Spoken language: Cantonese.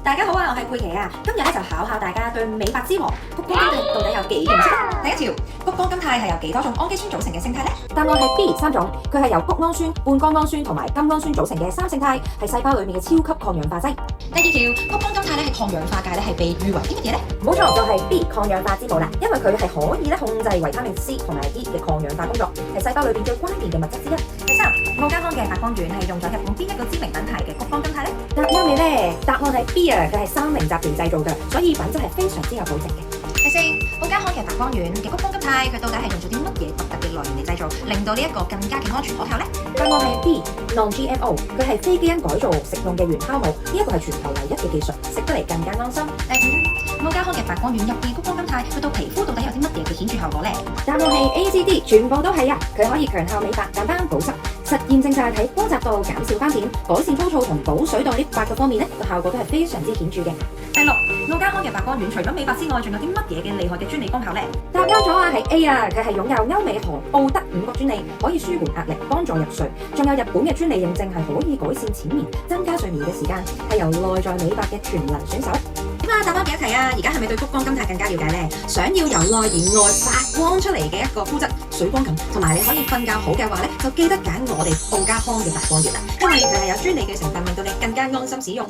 大家好啊，我係佩奇啊，今日咧就考大家對美白之王谷胱甘肽到底有幾認識啊？第一條，谷胱甘肽係由幾多種氨基酸組成嘅勝肽呢？答案係 B 3種，佢係由谷氨酸、半胱氨酸同埋甘氨酸組成嘅三勝肽，係細胞裏面嘅超級抗氧化劑。第二條，谷胱甘肽咧喺抗氧化界咧係被譽為啲乜嘢咧？冇錯，就係 B 抗氧化之母啦，因為佢係可以控制維他命 C 同埋 D 嘅抗氧化工作，係細胞裏邊最關鍵嘅物質之一。第三，奧家康嘅白光丸係用咗日本邊一個知名品牌嘅谷胱甘肽咧？答啱未咧？答案係 B 啊，佢係三菱集團製造嘅，所以品質係非常之有保證嘅。第四，奧家康嘅白光丸嘅谷胱甘肽，佢到底係用咗啲乜嘢獨特嘅來源嚟製造，令到呢一個更加嘅安全可靠呢？答案係 B non-GMO， 佢係非基因改造食用嘅原酵母，呢一個係全球唯一嘅技術，食得嚟更加安心。第五，奧家康嘅白光丸入邊谷胱甘肽，去到皮膚到底有啲乜嘢嘅顯著效果呢？答案係 A、C、D， 全部都係啊！佢可以強效美白、淡斑、保濕。實驗證就係喺光澤度、減少斑點、改善粗糙同補水度呢8個方面咧，個效果都係非常之顯著嘅。第六，奧家康嘅白光丸除咗美白之外，仲有啲乜嘢嘅厲害嘅專利功效呢？答啱咗啊，係 A 啊！佢係擁有歐美韓澳德5個專利，可以舒緩壓力、幫助入睡。仲有日本嘅專利認證係可以改善淺眠、增加睡眠嘅時間，係由內在美白嘅全能選手。點啊？答啱幾多題啊？而家係咪對谷胱甘肽更加了解呢？想要由內而外發光出嚟嘅一個膚質水光感，同埋你可以瞓覺好嘅話咧，就記得揀我哋奧家康嘅白光丸啦，因為佢係有專利嘅成分，令到你更加安心使用。